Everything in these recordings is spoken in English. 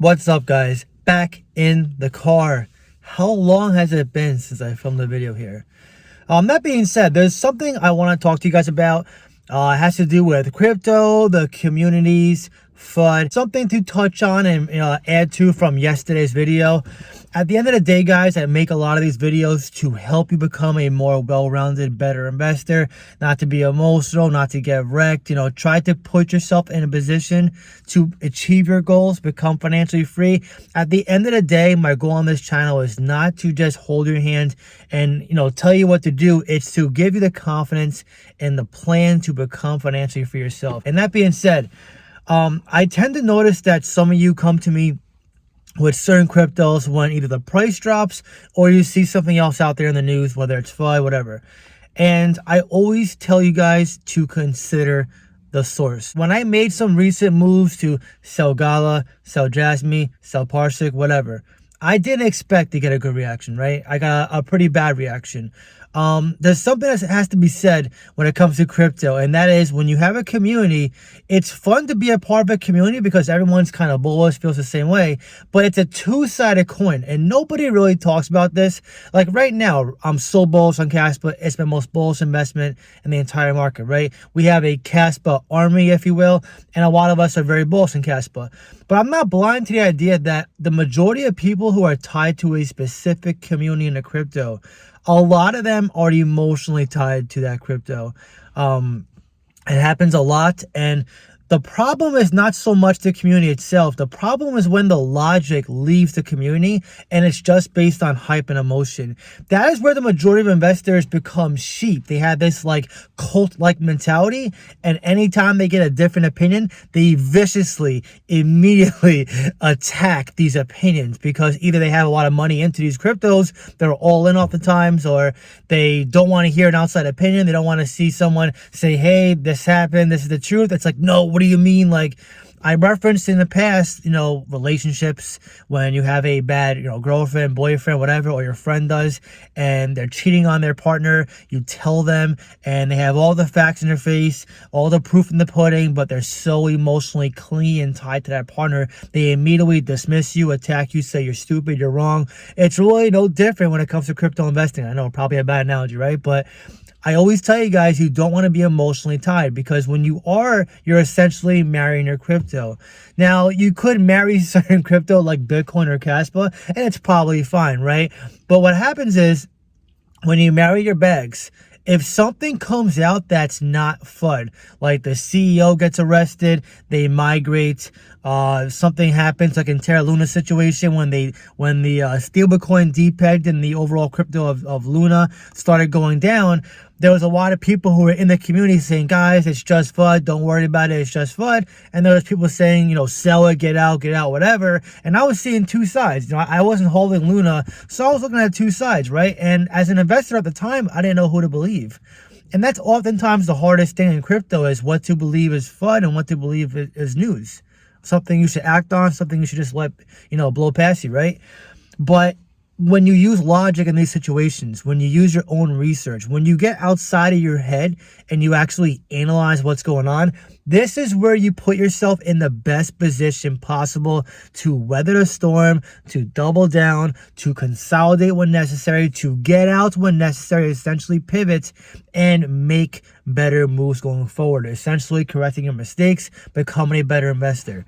What's up, guys? Back in the car. How long has it been since I filmed a video here? That being said, there's something I want to talk to you guys about. It has to do with crypto, the communities, FUD, something to touch on and add to from yesterday's video. At the end of the day, guys, I make a lot of these videos to help you become a more well-rounded, better investor, not to be emotional, not to get wrecked. Try to put yourself in a position to achieve your goals, become financially free. At the end of the day, my goal on this channel is not to just hold your hand and tell you what to do. It's to give you the confidence and the plan to become financially free yourself. And that being said, I tend to notice that some of you come to me with certain cryptos when either the price drops or you see something else out there in the news, whether it's FUD, whatever. And I always tell you guys to consider the source. When I made some recent moves to sell Gala, sell Jasmine, sell Parsec, whatever, I didn't expect to get a good reaction, right? I got a pretty bad reaction. There's something that has to be said when it comes to crypto, and that is when you have a community, it's fun to be a part of a community because everyone's kind of bullish, feels the same way, but it's a two-sided coin, and nobody really talks about this. Like right now, I'm so bullish on Caspa. It's the most bullish investment in the entire market, right? We have a Caspa army, if you will, and a lot of us are very bullish on Caspa. But I'm not blind to the idea that the majority of people who are tied to a specific community in the crypto, a lot of them are emotionally tied to that crypto. It happens a lot, and the problem is not so much the community itself. The problem is when the logic leaves the community and it's just based on hype and emotion. That is where the majority of investors become sheep. They have this like cult-like mentality, and anytime they get a different opinion, they viciously, immediately attack these opinions because either they have a lot of money into these cryptos, they're all in oftentimes, or they don't want to hear an outside opinion. They don't want to see someone say, hey, this happened, this is the truth. It's like, no, what do you mean? Like I referenced in the past, relationships, when you have a bad, girlfriend, boyfriend, whatever, or your friend does, and they're cheating on their partner, you tell them, and they have all the facts in their face, all the proof in the pudding, but they're so emotionally clingy and tied to that partner, they immediately dismiss you, attack you, say you're stupid, you're wrong. It's really no different when it comes to crypto investing. I know, probably a bad analogy, right? But I always tell you guys, you don't want to be emotionally tied, because when you are, you're essentially marrying your crypto. Now, you could marry certain crypto like Bitcoin or Caspa, and it's probably fine, right? But what happens is when you marry your bags, if something comes out that's not FUD, like the CEO gets arrested, they migrate, something happens like in Terra Luna situation when the stablecoin depegged and the overall crypto of Luna started going down, there was a lot of people who were in the community saying, guys, it's just FUD, don't worry about it, it's just FUD. And there was people saying, sell it, get out, whatever. And I was seeing two sides. I wasn't holding Luna, so I was looking at two sides, right? And as an investor at the time, I didn't know who to believe. And that's oftentimes the hardest thing in crypto, is what to believe is FUD and what to believe is news. Something you should act on, something you should just let, blow past you, right? But when you use logic in these situations, when you use your own research, when you get outside of your head and you actually analyze what's going on, this is where you put yourself in the best position possible to weather the storm, to double down, to consolidate when necessary, to get out when necessary, essentially pivot and make better moves going forward, essentially correcting your mistakes, becoming a better investor.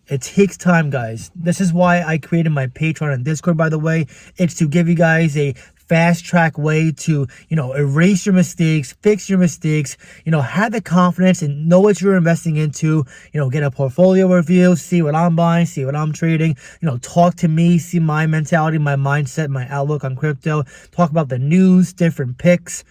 It takes time, guys. This is why I created my Patreon and Discord, by the way. It's to give you guys a fast track way to, erase your mistakes, fix your mistakes, have the confidence and know what you're investing into, get a portfolio review, see what I'm buying, see what I'm trading, talk to me, see my mentality, my mindset, my outlook on crypto, talk about the news, different picks.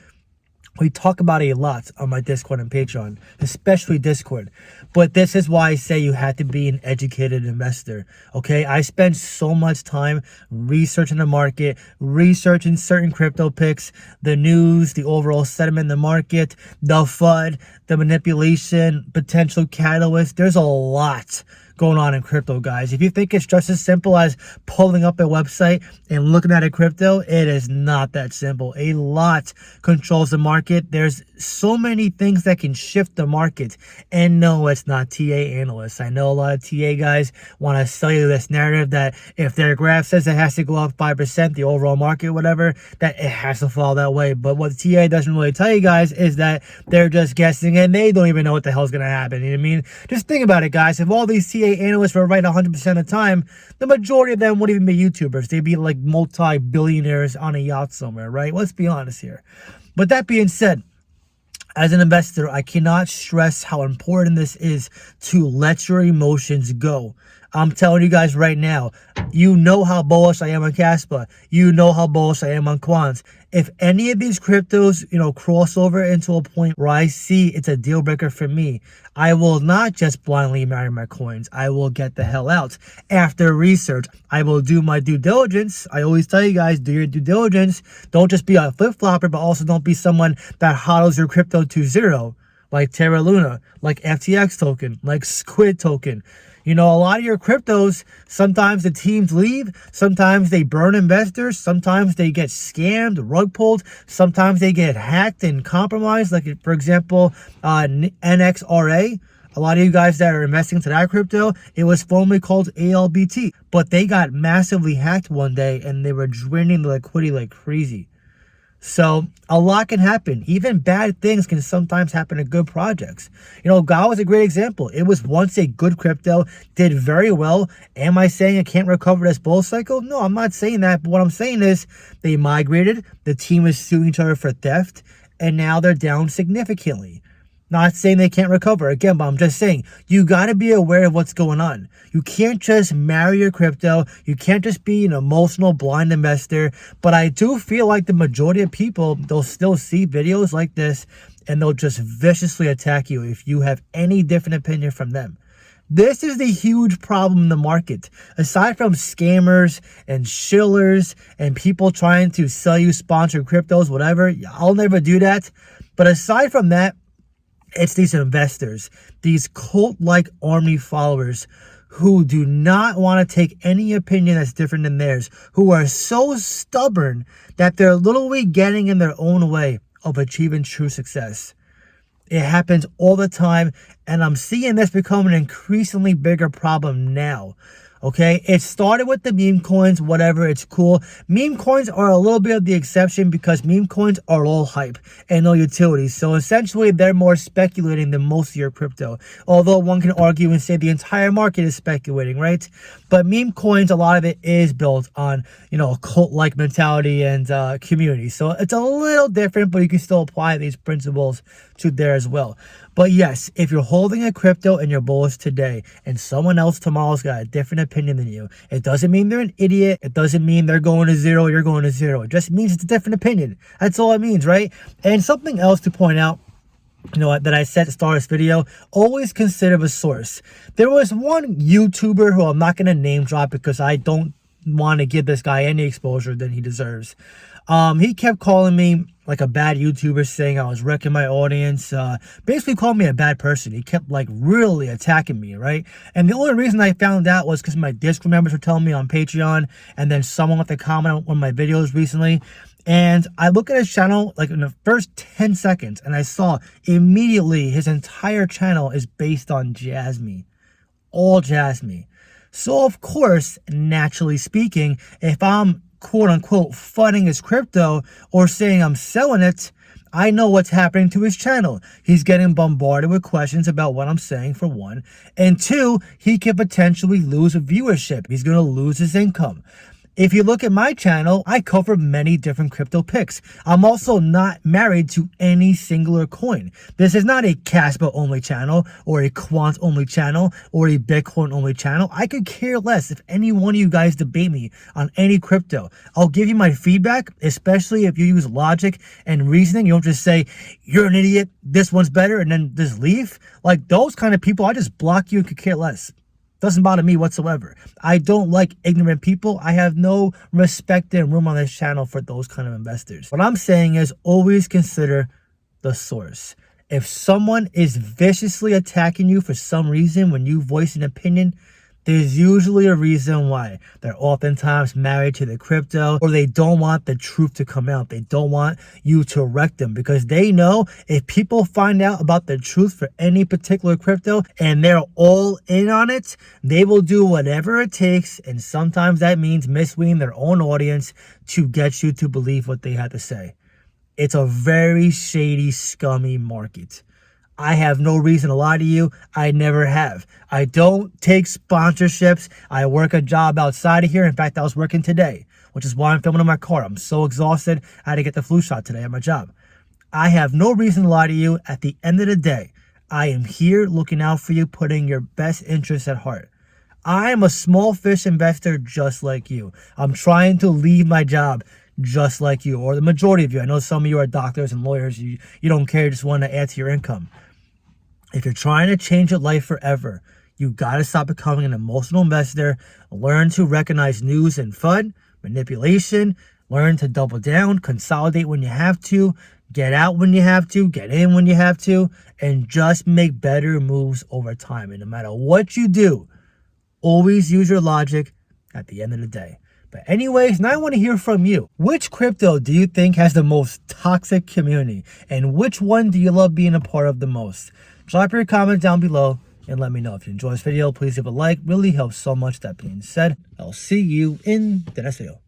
We talk about it a lot on my Discord and Patreon, especially Discord. But this is why I say you have to be an educated investor, okay? I spend so much time researching the market, researching certain crypto picks, the news, the overall sentiment in the market, the FUD, the manipulation, potential catalyst. There's a lot going on in crypto, guys. If you think it's just as simple as pulling up a website and looking at a crypto, it is not that simple. A lot controls the market. There's so many things that can shift the market. And no, it's not TA analysts. I know a lot of TA guys want to sell you this narrative that if their graph says it has to go up 5%, the overall market, whatever, that it has to fall that way. But what TA doesn't really tell you guys is that they're just guessing and they don't even know what the hell's going to happen. You know what I mean? Just think about it, guys. If all these TA analysts were right 100% of the time, the majority of them wouldn't even be YouTubers. They'd be like multi-billionaires on a yacht somewhere, right? Let's be honest here. But that being said, as an investor, I cannot stress how important this is to let your emotions go. I'm telling you guys right now, you know how bullish I am on Caspa. You know how bullish I am on Quants. If any of these cryptos, cross over into a point where I see it's a deal breaker for me, I will not just blindly marry my coins. I will get the hell out. After research, I will do my due diligence. I always tell you guys, do your due diligence. Don't just be a flip-flopper, but also don't be someone that hodls your crypto to zero, like Terra Luna, like FTX token, like Squid token. A lot of your cryptos, sometimes the teams leave, sometimes they burn investors, sometimes they get scammed, rug pulled, sometimes they get hacked and compromised. Like, for example, NXRA. A lot of you guys that are investing into that crypto, it was formerly called ALBT, but they got massively hacked one day and they were draining the liquidity like crazy. So a lot can happen. Even bad things can sometimes happen to good projects. GAO is a great example. It was once a good crypto, did very well. Am I saying it can't recover this bull cycle? No, I'm not saying that. But what I'm saying is they migrated, the team is suing each other for theft, and now they're down significantly. Not saying they can't recover, again, but I'm just saying, you got to be aware of what's going on. You can't just marry your crypto. You can't just be an emotional, blind investor. But I do feel like the majority of people, they'll still see videos like this, and they'll just viciously attack you if you have any different opinion from them. This is the huge problem in the market. Aside from scammers and shillers and people trying to sell you sponsored cryptos, whatever, I'll never do that. But aside from that, it's these investors, these cult-like army followers who do not want to take any opinion that's different than theirs, who are so stubborn that they're literally getting in their own way of achieving true success. It happens all the time, and I'm seeing this become an increasingly bigger problem now. Okay, it started with the meme coins, whatever, it's cool. Meme coins are a little bit of the exception because meme coins are all hype and no utility. So essentially, they're more speculating than most of your crypto. Although one can argue and say the entire market is speculating, right? But meme coins, a lot of it is built on, a cult-like mentality and community. So it's a little different, but you can still apply these principles to there as well. But yes, if you're holding a crypto and you're bullish today and someone else tomorrow's got a different opinion than you, it doesn't mean they're an idiot. It doesn't mean they're going to zero, you're going to zero. It just means it's a different opinion. That's all it means, right? And something else to point out, that I said to start this video, always consider a source. There was one YouTuber who I'm not going to name drop because I don't want to give this guy any exposure than he deserves. He kept calling me like a bad YouTuber, saying I was wrecking my audience, basically called me a bad person. He kept really attacking me, right? And the only reason I found out was because my Discord members were telling me on Patreon, and then someone left a comment on one of my videos recently. And I look at his channel in the first 10 seconds, and I saw immediately his entire channel is based on Jasmy. All Jasmy. So of course, naturally speaking, if I'm quote unquote funding his crypto or saying I'm selling it, I know what's happening to his channel. He's getting bombarded with questions about what I'm saying, for one. And two, he could potentially lose viewership. He's going to lose his income. If you look at my channel, I cover many different crypto picks. I'm also not married to any singular coin. This is not a Caspa only channel or a Quant only channel or a Bitcoin only channel. I could care less if any one of you guys debate me on any crypto. I'll give you my feedback, especially if you use logic and reasoning. You don't just say, you're an idiot, this one's better, and then just leave. Like those kind of people, I just block you and could care less. Doesn't bother me whatsoever. I don't like ignorant people. I have no respect and room on this channel for those kind of investors. What I'm saying is always consider the source. If someone is viciously attacking you for some reason when you voice an opinion, there's usually a reason why. They're oftentimes married to the crypto, or they don't want the truth to come out. They don't want you to wreck them because they know if people find out about the truth for any particular crypto and they're all in on it, they will do whatever it takes. And sometimes that means misleading their own audience to get you to believe what they had to say. It's a very shady, scummy market. I have no reason to lie to you. I never have. I don't take sponsorships. I work a job outside of here. In fact, I was working today, which is why I'm filming in my car. I'm so exhausted. I had to get the flu shot today at my job. I have no reason to lie to you. At the end of the day, I am here looking out for you, putting your best interests at heart. I am a small fish investor just like you. I'm trying to leave my job just like you, or the majority of you. I know some of you are doctors and lawyers. You don't care, you just want to add to your income. If you're trying to change your life forever, you got to stop becoming an emotional investor. Learn to recognize news and FUD, manipulation. Learn to double down, consolidate when you have to, get out when you have to, get in when you have to, and just make better moves over time. And no matter what you do, always use your logic at the end of the day. But anyways, now I want to hear from you. Which crypto do you think has the most toxic community? And which one do you love being a part of the most? Drop your comment down below and let me know. If you enjoyed this video, please leave a like. Really helps so much. That being said, I'll see you in the next video.